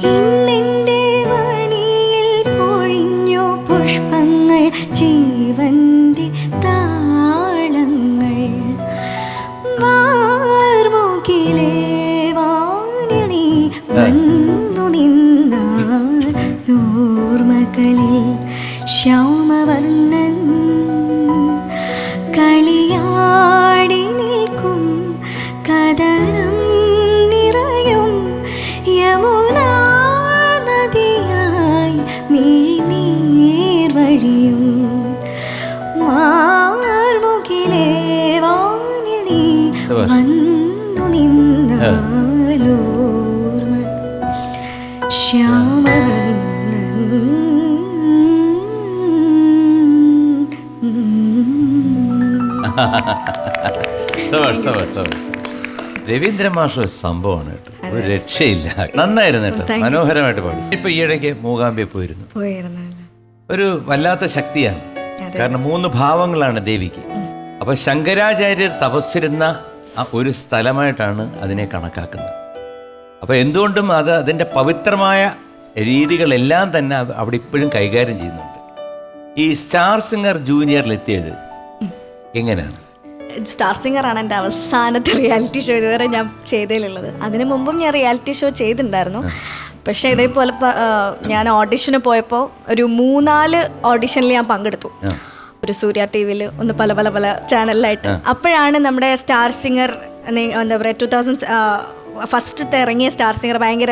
ഇന്നെന്റെ വനിയിൽ പൊഴിഞ്ഞു പുഷ്പങ്ങൾ, ജീവന്റെ താളങ്ങൾ. വാർമുകിലേ വാനിൽ നീ വന്നു നിന്നാൽ ഓർമ്മകളിൽ ശ്യാമവർണ്ണൻ കളിയാടി നിൽക്കും. കദനം നിറയും യമുനാ നദിയായി മിഴിനീർ വഴിയും. മാർമുകിലേ വാനിൽ നീ വന്നു നിന്നാലോർമ്മ ശ്യാമവർണ്ണൻ. രവീന്ദ്ര മാഷ് സംഭവമാണ് കേട്ടോ, ഒരു രക്ഷയില്ല. നന്നായിരുന്നു കേട്ടോ, മനോഹരമായിട്ട് പാടി. ഇപ്പൊ ഈയിടയ്ക്ക് മൂകാംബിയെ പോയിരുന്നു. ഒരു വല്ലാത്ത ശക്തിയാണ്, കാരണം 3 ഭാവങ്ങളാണ് ദേവിക്ക്. അപ്പൊ ശങ്കരാചാര്യർ തപസ്സിരുന്ന ഒരു സ്ഥലമായിട്ടാണ് അതിനെ കണക്കാക്കുന്നത്. അപ്പൊ എന്തുകൊണ്ടും അതിൻ്റെ പവിത്രമായ രീതികളെല്ലാം തന്നെ അവിടെ ഇപ്പോഴും കൈകാര്യം ചെയ്യുന്നുണ്ട്. ഈ സ്റ്റാർ സിംഗർ ജൂനിയറിലെത്തിയത് എങ്ങനെയാണ്? സ്റ്റാർ സിംഗറാണ് എൻ്റെ അവസാനത്തെ റിയാലിറ്റി ഷോ ഇതുവരെ ഞാൻ ചെയ്തതിലുള്ളത്. അതിനു മുമ്പും ഞാൻ റിയാലിറ്റി ഷോ ചെയ്തിട്ടുണ്ടായിരുന്നു. പക്ഷേ ഇതേപോലെ ഞാൻ ഓഡിഷന് പോയപ്പോൾ ഒരു 3-4 ഓഡിഷനിൽ ഞാൻ പങ്കെടുത്തു. ഒരു സൂര്യ ടി വിയിൽ, ഒന്ന് പല പല പല ചാനലിലായിട്ട്. അപ്പോഴാണ് നമ്മുടെ സ്റ്റാർ സിംഗർ എന്താ പറയുക 2000 ഫസ്റ്റത്തെ ഇറങ്ങിയ സ്റ്റാർ സിംഗർ ഭയങ്കര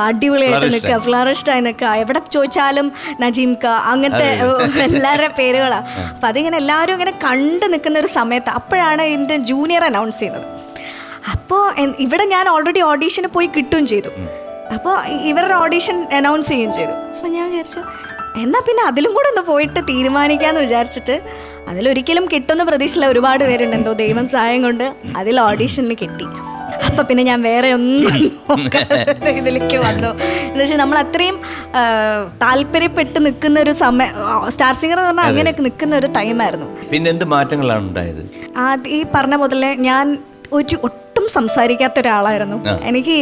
അടിപൊളിയായിട്ട് നിൽക്കുക, ഫ്ലറിഷ്ഡായി നിൽക്കുക. എവിടെ ചോദിച്ചാലും നജീംക, അങ്ങനത്തെ എല്ലാവരുടെ പേരുകളാണ്. അപ്പം അതിങ്ങനെ എല്ലാവരും ഇങ്ങനെ കണ്ടു നിൽക്കുന്ന ഒരു സമയത്ത് അപ്പോഴാണ് ഇതിൻ്റെ ജൂനിയർ അനൗൺസ് ചെയ്യുന്നത്. അപ്പോൾ ഇവിടെ ഞാൻ ഓൾറെഡി ഓഡീഷന് പോയി കിട്ടുകയും ചെയ്തു. അപ്പോൾ ഇവരുടെ ഓഡീഷൻ അനൗൺസ് ചെയ്യുകയും ചെയ്തു. അപ്പോൾ ഞാൻ വിചാരിച്ചു എന്നാൽ പിന്നെ അതിലും കൂടെ ഒന്ന് പോയിട്ട് തീരുമാനിക്കാമെന്ന് വിചാരിച്ചിട്ട്, അതിലൊരിക്കലും കിട്ടുമെന്ന് പ്രതീക്ഷയില്ല. ഒരുപാട് പേരുണ്ട്, എന്തോ ദൈവം സഹായം കൊണ്ട് അതിൽ ഓഡീഷനിൽ കിട്ടി. അപ്പം പിന്നെ ഞാൻ വേറെ ഒന്നും ഇതിലേക്ക് വന്നു. എന്ന് വെച്ചാൽ നമ്മൾ അത്രയും താല്പര്യപ്പെട്ട് നിൽക്കുന്ന ഒരു സമയം, സ്റ്റാർ സിംഗർ എന്ന് പറഞ്ഞാൽ അങ്ങനെയൊക്കെ നിൽക്കുന്ന ഒരു ടൈമായിരുന്നു. പിന്നെ എന്ത് മാറ്റങ്ങളാണ് ഉണ്ടായത്? ഈ പറഞ്ഞ മുതലേ ഞാൻ ഒട്ടും സംസാരിക്കാത്ത ഒരാളായിരുന്നു. എനിക്ക്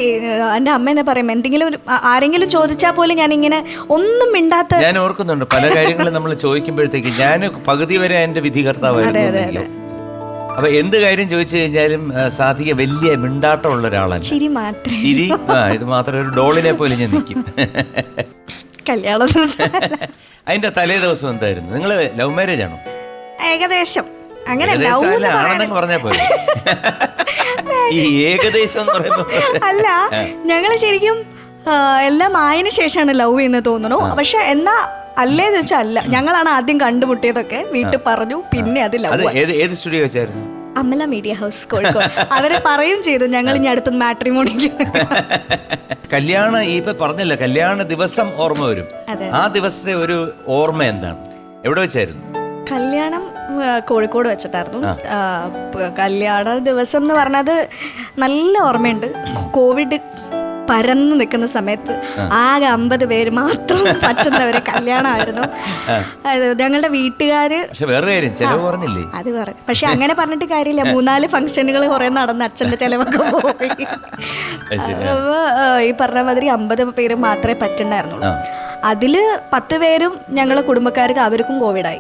എൻ്റെ അമ്മ എന്നെ പറയും, എന്തെങ്കിലും ആരെങ്കിലും ചോദിച്ചാൽ പോലും ഞാനിങ്ങനെ ഒന്നും മിണ്ടാത്ത. ഞാൻ ഓർക്കുന്നുണ്ട് പല കാര്യങ്ങളും നമ്മൾ ചോദിക്കുമ്പോഴത്തേക്ക് ഞാൻ പകുതി വരെ എൻ്റെ വിധികർത്താവായിരുന്നു. അപ്പൊ എന്ത് കാര്യം ചോദിച്ചു കഴിഞ്ഞാലും സാധിക വലിയ മിണ്ടാട്ടമുള്ള ഒരാളാണ്. ചിരി മാത്രം, ചിരി. ഇത് മാത്രം ഒരു ഡോളിനെ പോലെ ഞാൻ നിൽക്കും. കല്യാണ ദിവസം അതിന്റെ തലേ ദിവസം എന്തായിരുന്നു? നിങ്ങൾ ലവ് മാരേജ് ആണോ? ഏകദേശം അങ്ങനെ ആണെന്നങ്ങ് പറഞ്ഞാ പോലെ. ഈ ഏകദേശം അല്ല, ഞങ്ങള് ശരിക്കും എല്ലാം ആയതിനു ശേഷമാണ് ലവ് ചെയ്യുന്നത് തോന്നുന്നു. പക്ഷെ എന്നാ അല്ലേന്ന് വെച്ചാൽ അല്ല, ഞങ്ങളാണ് ആദ്യം കണ്ടുമുട്ടിയതൊക്കെ, വീട്ടിൽ പറഞ്ഞു, പിന്നെ അത് ലവ്. ഏത് സ്റ്റുഡിയോ വെച്ചായിരുന്നു? Amala media house, Kozhikode. അവരെ പറയും ചെയ്തു ഞങ്ങൾ ഇനി അടുത്ത മാട്രിമോണിക്ക്. കല്യാണം ഇപ്പൊ പറഞ്ഞല്ലോ, കല്യാണ ദിവസം ഓർമ്മ വരും. ആ ദിവസത്തെ ഒരു ഓർമ്മ എന്താണ്? എവിടെ വെച്ചായിരുന്നു കല്യാണം? കോഴിക്കോട് വെച്ചിട്ടായിരുന്നു. കല്യാണ ദിവസം എന്ന് പറഞ്ഞത് നല്ല ഓർമ്മയുണ്ട്. കോവിഡ് പരന്ന് നിൽക്കുന്ന സമയത്ത് ആകെ 50 പേര് മാത്രം പറ്റുന്നവരെ കല്യാണമായിരുന്നു. ഞങ്ങളുടെ വീട്ടുകാര് അത് പറയും. പക്ഷെ അങ്ങനെ പറഞ്ഞിട്ട് കാര്യമില്ല, 3-4 ഫംഗ്ഷനുകൾ കുറെ നടന്ന് അച്ഛൻ്റെ ചെലവൊക്കെ പോയി. ഈ പറഞ്ഞ മാതിരി 50 പേര് മാത്രമേ പറ്റുണ്ടായിരുന്നുള്ളൂ. അതില് 10 പേരും ഞങ്ങളെ കുടുംബക്കാർക്ക് അവർക്കും കോവിഡായി.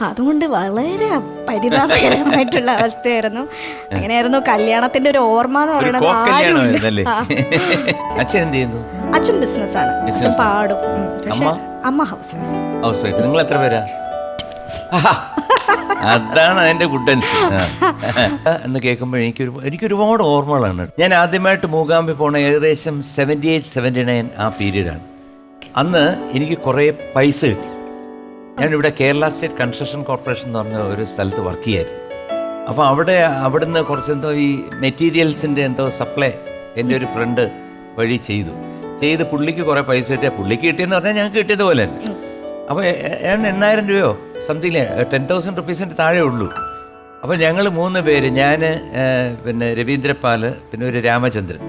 അതുകൊണ്ട് വളരെ പരിതാപകരമായിട്ടുള്ള അവസ്ഥയായിരുന്നു. അങ്ങനെയായിരുന്നു കല്യാണത്തിന്റെ ഒരു ഓർമ്മ എന്ന് പറയുന്നത്. അച്ഛൻ ബിസിനസ്സാണ്, അച്ഛൻ പാടും. പക്ഷെ അമ്മ ഹൗസ് വൈഫ്. നിങ്ങൾ എത്ര പേരാ? അതാണ് അതിന്റെ ഗുഡൻസ് എന്ന് കേൾക്കുമ്പോൾ എനിക്ക് ഒരുപാട് ഓർമ്മകളാണ്. ഞാൻ ആദ്യമായിട്ട് മൂകാംബി പോണ ഏകദേശം 78-79 ആ പീരീഡാണ്. അന്ന് എനിക്ക് കുറേ പൈസ കിട്ടി. ഞാനിവിടെ കേരള സ്റ്റേറ്റ് കൺസ്ട്രക്ഷൻ കോർപ്പറേഷൻ എന്ന് പറഞ്ഞ ഒരു സ്ഥലത്ത് വർക്ക് ചെയ്യായിരുന്നു. അപ്പോൾ അവിടുന്ന് കുറച്ചെന്തോ ഈ മെറ്റീരിയൽസിൻ്റെ എന്തോ സപ്ലൈ എൻ്റെ ഒരു ഫ്രണ്ട് വഴി ചെയ്ത് പുള്ളിക്ക് കുറേ പൈസ കിട്ടിയ, പുള്ളിക്ക് കിട്ടിയെന്ന് പറഞ്ഞാൽ ഞങ്ങൾക്ക് കിട്ടിയതുപോലെ തന്നെ. അപ്പോൾ 8,000 രൂപയോ സംതിങ് 10,000 റുപ്പീസിൻ്റെ താഴെ ഉള്ളൂ. അപ്പോൾ ഞങ്ങൾ 3 പേര്, ഞാൻ പിന്നെ രവീന്ദ്രപാൽ, പിന്നെ ഒരു രാമചന്ദ്രൻ,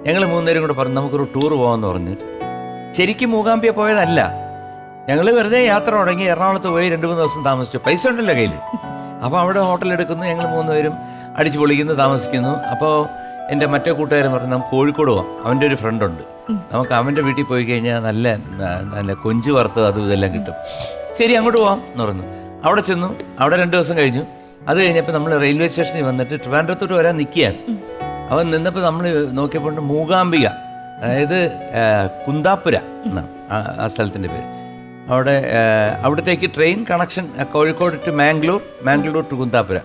ഞങ്ങൾ 3 പേരും കൂടെ പറഞ്ഞു നമുക്കൊരു ടൂർ പോകാമെന്ന് പറഞ്ഞിട്ട്. ശരിക്കും മൂകാംബിയ പോയതല്ല, ഞങ്ങൾ വെറുതെ യാത്ര തുടങ്ങി. എറണാകുളത്ത് പോയി 2-3 ദിവസം താമസിച്ചു. പൈസ ഉണ്ടല്ലോ കയ്യിൽ. അപ്പോൾ അവിടെ ഹോട്ടൽ എടുക്കുന്നു, ഞങ്ങൾ 3 പേരും അടിച്ചു പൊളിക്കുന്നു, താമസിക്കുന്നു. അപ്പോൾ എൻ്റെ മറ്റേ കൂട്ടുകാരൻ പറഞ്ഞു നമുക്ക് കോഴിക്കോട് പോകാം, അവൻ്റെ ഒരു ഫ്രണ്ടുണ്ട്. നമുക്ക് അവൻ്റെ വീട്ടിൽ പോയി കഴിഞ്ഞാൽ നല്ല നല്ല കൊഞ്ച് വറുത്തത് അതും ഇതെല്ലാം കിട്ടും. ശരി, അങ്ങോട്ട് പോവാം എന്ന് പറഞ്ഞു. അവിടെ ചെന്നു. അവിടെ 2 ദിവസം കഴിഞ്ഞു. അത് കഴിഞ്ഞപ്പോൾ നമ്മൾ റെയിൽവേ സ്റ്റേഷനിൽ വന്നിട്ട് ട്രിവാൻഡ്രത്തോട്ട് വരാൻ നിൽക്കുകയാണ്. അവൻ നിന്നപ്പോൾ നമ്മൾ നോക്കിയപ്പോൾ മൂകാംബിക, അതായത് കുന്താപുര എന്നാണ് ആ സ്ഥലത്തിൻ്റെ പേര്. അവിടത്തേക്ക് train connection Kozhikode to Mangalore to Kundapura.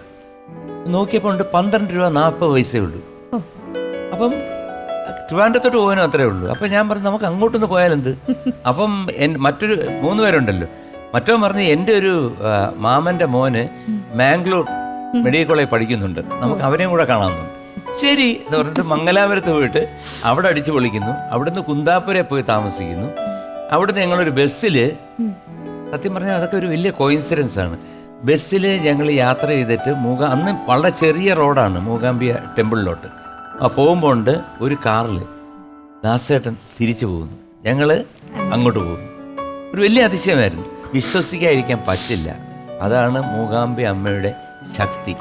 നോക്കിയപ്പോൾ ഉണ്ട് 12 രൂപ 40 പൈസയേ ഉള്ളൂ. അപ്പം ട്രിവാൻഡ്രത്തോട്ട് പോകാനും അത്രേ ഉള്ളൂ. അപ്പം ഞാൻ പറഞ്ഞു നമുക്ക് അങ്ങോട്ടൊന്ന് പോയാലെന്ത്. അപ്പം മറ്റൊരു 3 പേരുണ്ടല്ലോ. മറ്റവൻ പറഞ്ഞ് എൻ്റെ ഒരു മാമൻ്റെ മോന് മാംഗ്ലൂർ മെഡിക്കൽ കോളേജ് പഠിക്കുന്നുണ്ട്, നമുക്ക് അവനെയും കൂടെ കാണാമെന്നുണ്ട്. ശരി എന്ന് പറഞ്ഞിട്ട് മംഗലാപുരത്ത് പോയിട്ട് അവിടെ അടിച്ചു പൊളിക്കുന്നു. അവിടുന്ന് കുന്താപുരയിൽ പോയി താമസിക്കുന്നു. അവിടുന്ന് ഞങ്ങളൊരു ബസ്സിൽ, സത്യം പറഞ്ഞാൽ അതൊക്കെ ഒരു വലിയ കോയിൻസിഡൻസ് ആണ്. ബസ്സിൽ ഞങ്ങൾ യാത്ര ചെയ്തിട്ട് അന്ന് വളരെ ചെറിയ റോഡാണ് മൂകാംബിക ടെമ്പിളിലോട്ട്. പോകുമ്പോൾ ഉണ്ട് ഒരു കാറിൽ ദാസേട്ടൻ തിരിച്ചു പോകുന്നു, ഞങ്ങൾ അങ്ങോട്ട് പോകുന്നു. ഒരു വലിയ അതിശയമായിരുന്നു, വിശ്വസിക്കാതിരിക്കാൻ പറ്റില്ല. അതാണ് മൂകാംബി അമ്മയുടെ ശക്തി.